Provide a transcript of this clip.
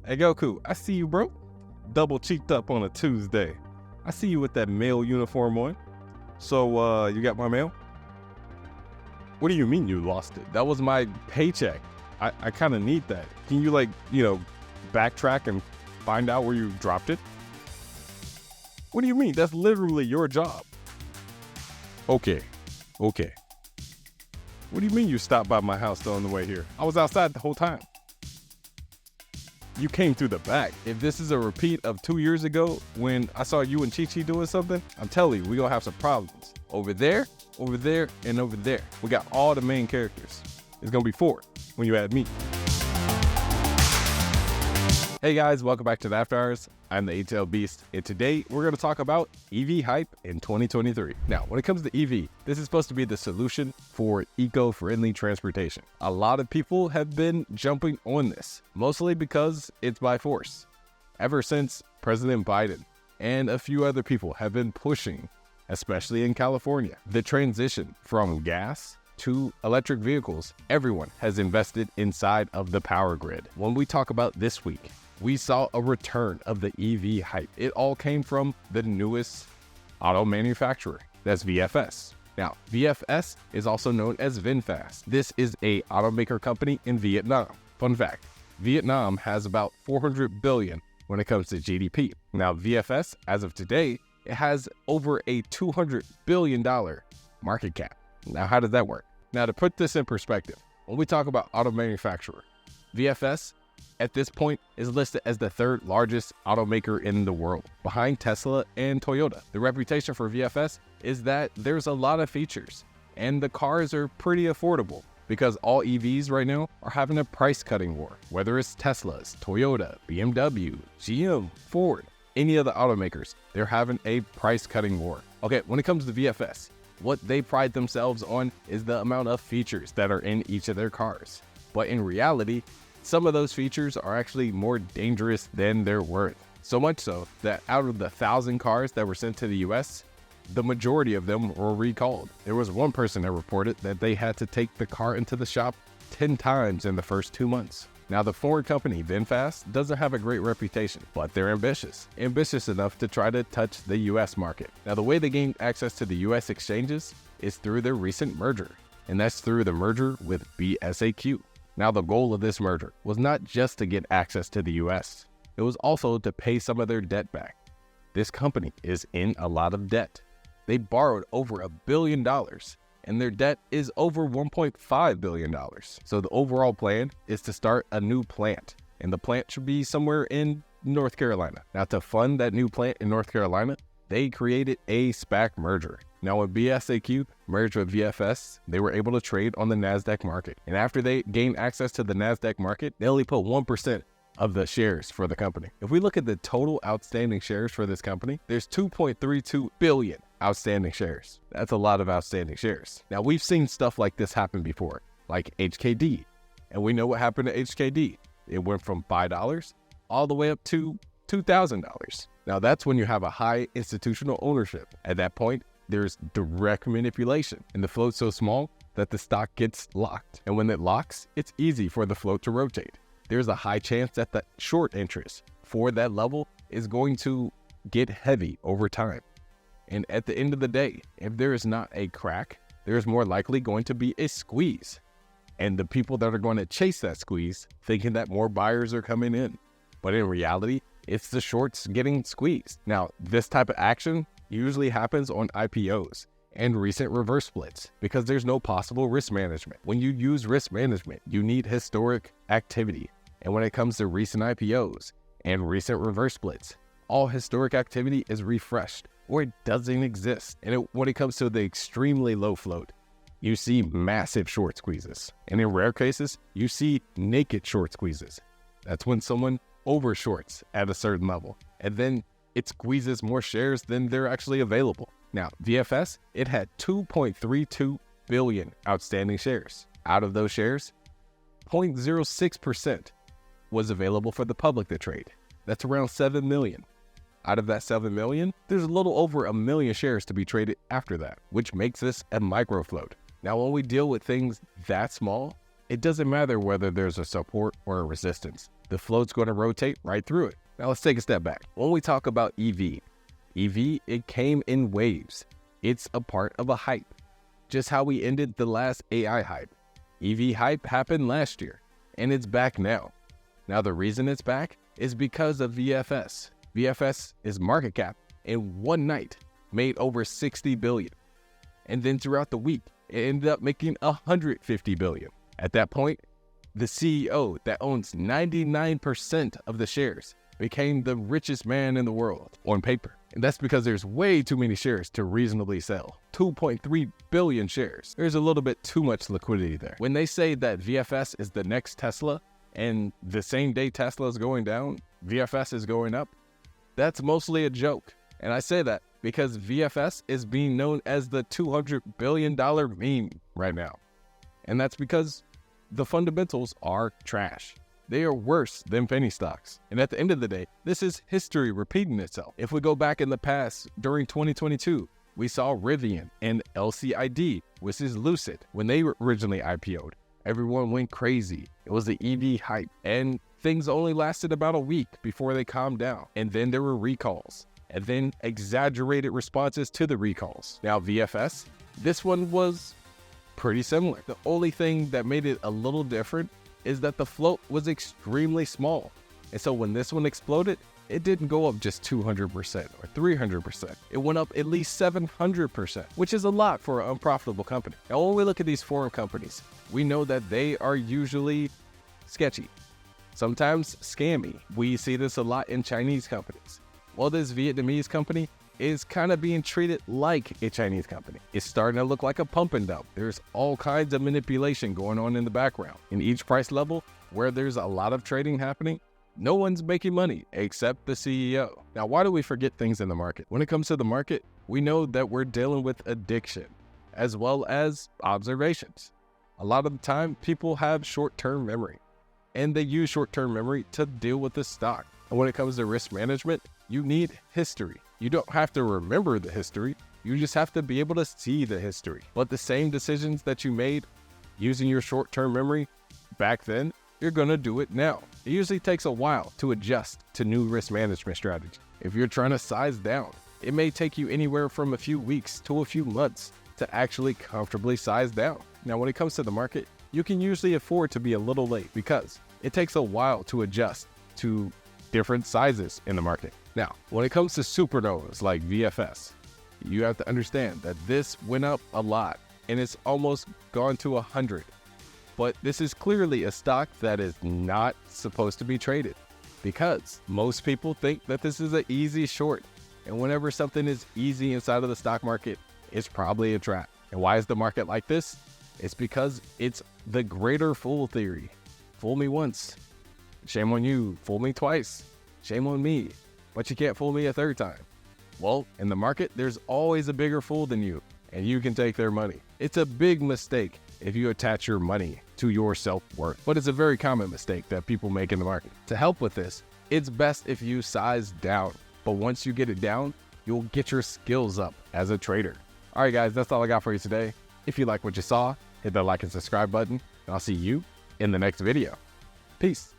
Hey Goku, I see you, bro. Double cheeked up on a Tuesday. I see you with that mail uniform on. So, you got my mail? What do you mean you lost it? That was my paycheck. I kind of need that. Can you backtrack and find out where you dropped it? What do you mean? That's literally your job. Okay. What do you mean you stopped by my house on the way here? I was outside the whole time. You came through the back. If this is a repeat of 2 years ago when I saw you and Chi-Chi doing something, I'm telling you, we're gonna have some problems. Over there, and over there. We got all the main characters. It's gonna be 4 when you add me. Hey guys, welcome back to the After Hours. I'm the ATL Beast, and today we're going to talk about EV hype in 2023. Now, when it comes to EV, this is supposed to be the solution for eco-friendly transportation. A lot of people have been jumping on this, mostly because it's by force. Ever since President Biden and a few other people have been pushing, especially in California, the transition from gas to electric vehicles, everyone has invested inside of the power grid. When we talk about this week, we saw a return of the EV hype. It all came from the newest auto manufacturer, that's VFS. Now, VFS is also known as VinFast. This is a automaker company in Vietnam. Fun fact, Vietnam has about 400 billion when it comes to GDP. Now, VFS, as of today, it has over a $200 billion market cap. Now, how does that work? Now, to put this in perspective, when we talk about auto manufacturer, VFS at this point is listed as the 3rd largest automaker in the world, behind Tesla and Toyota. The reputation for VFS is that there's a lot of features, and the cars are pretty affordable because all EVs right now are having a price-cutting war. Whether it's Teslas, Toyota, BMW, GM, Ford, any of the automakers, they're having a price-cutting war. Okay, when it comes to VFS, what they pride themselves on is the amount of features that are in each of their cars. But in reality, some of those features are actually more dangerous than they're worth. So much so that out of the 1,000 cars that were sent to the US, the majority of them were recalled. There was one person that reported that they had to take the car into the shop 10 times in the first 2 months. Now, the foreign company VinFast doesn't have a great reputation, but they're ambitious enough to try to touch the US market. Now, the way they gained access to the US exchanges is through their recent merger, and that's through the merger with BSAQ. Now, the goal of this merger was not just to get access to the US, it was also to pay some of their debt back. This company is in a lot of debt. They borrowed over $1 billion, and their debt is over $1.5 billion. So the overall plan is to start a new plant, and the plant should be somewhere in North Carolina. Now, to fund that new plant in North Carolina, they created a SPAC merger. Now, when BSAQ merged with VFS, they were able to trade on the NASDAQ market. And after they gained access to the NASDAQ market, they only put 1% of the shares for the company. If we look at the total outstanding shares for this company, there's 2.32 billion outstanding shares. That's a lot of outstanding shares. Now, we've seen stuff like this happen before, like HKD. And we know what happened to HKD. It went from $5 all the way up to $2,000. Now, that's when you have a high institutional ownership. At that point, there's direct manipulation, and the float's so small that the stock gets locked. And when it locks, it's easy for the float to rotate. There's a high chance that the short interest for that level is going to get heavy over time. And at the end of the day, if there is not a crack, there's more likely going to be a squeeze. And the people that are going to chase that squeeze, thinking that more buyers are coming in. But in reality, it's the shorts getting squeezed. Now, this type of action usually happens on IPOs and recent reverse splits because there's no possible risk management. When you use risk management, you need historic activity. And when it comes to recent IPOs and recent reverse splits, all historic activity is refreshed or it doesn't exist. And when it comes to the extremely low float, you see massive short squeezes. And in rare cases, you see naked short squeezes. That's when someone over shorts at a certain level, and then it squeezes more shares than they're actually available. Now, VFS, it had 2.32 billion outstanding shares. Out of those shares, 0.06% was available for the public to trade. That's around 7 million. Out of that 7 million, there's a little over 1 million shares to be traded after that, which makes this a micro float. Now, when we deal with things that small, it doesn't matter whether there's a support or a resistance. the float's going to rotate right through it. Now let's take a step back. When we talk about EV, it came in waves. It's a part of a hype. Just how we ended the last AI hype. EV hype happened last year, and it's back now. Now the reason it's back is because of VFS. VFS is market cap in one night made over 60 billion. And then throughout the week, it ended up making 150 billion. At that point, the CEO that owns 99% of the shares became the richest man in the world on paper. And that's because there's way too many shares to reasonably sell. 2.3 billion shares. There's a little bit too much liquidity there. When they say that VFS is the next Tesla, and the same day Tesla is going down, VFS is going up, that's mostly a joke. And I say that because VFS is being known as the $200 billion meme right now. And that's because the fundamentals are trash. They are worse than penny stocks. And at the end of the day, this is history repeating itself. If we go back in the past, during 2022, we saw Rivian and LCID, which is Lucid, when they originally IPO'd. Everyone went crazy. It was the EV hype, and things only lasted about a week before they calmed down. And then there were recalls, and then exaggerated responses to the recalls. Now VFS, this one was pretty similar. The only thing that made it a little different is that the float was extremely small. And so when this one exploded, it didn't go up just 200% or 300%. It went up at least 700%, which is a lot for an unprofitable company. Now, when we look at these foreign companies, we know that they are usually sketchy, sometimes scammy. We see this a lot in Chinese companies. Well, this Vietnamese company is kind of being treated like a Chinese company. It's starting to look like a pump and dump. There's all kinds of manipulation going on in the background. In each price level where there's a lot of trading happening, no one's making money except the CEO. Now, why do we forget things in the market? When it comes to the market, we know that we're dealing with addiction as well as observations. A lot of the time, people have short-term memory, and they use short-term memory to deal with the stock. And when it comes to risk management, you need history. You don't have to remember the history. You just have to be able to see the history. But the same decisions that you made using your short-term memory back then, you're going to do it now. It usually takes a while to adjust to new risk management strategy. If you're trying to size down, it may take you anywhere from a few weeks to a few months to actually comfortably size down. Now, when it comes to the market, you can usually afford to be a little late because it takes a while to adjust to different sizes in the market. Now, when it comes to supernovas like VFS, you have to understand that this went up a lot and it's almost gone to 100. But this is clearly a stock that is not supposed to be traded because most people think that this is an easy short. And whenever something is easy inside of the stock market, it's probably a trap. And why is the market like this? It's because it's the greater fool theory. Fool me once, shame on you. Fool me twice, shame on me. But you can't fool me a third time. Well, in the market, there's always a bigger fool than you, and you can take their money. It's a big mistake if you attach your money to your self-worth, but it's a very common mistake that people make in the market. To help with this, it's best if you size down, but once you get it down, you'll get your skills up as a trader. All right, guys, that's all I got for you today. If you like what you saw, hit that like and subscribe button, and I'll see you in the next video. Peace.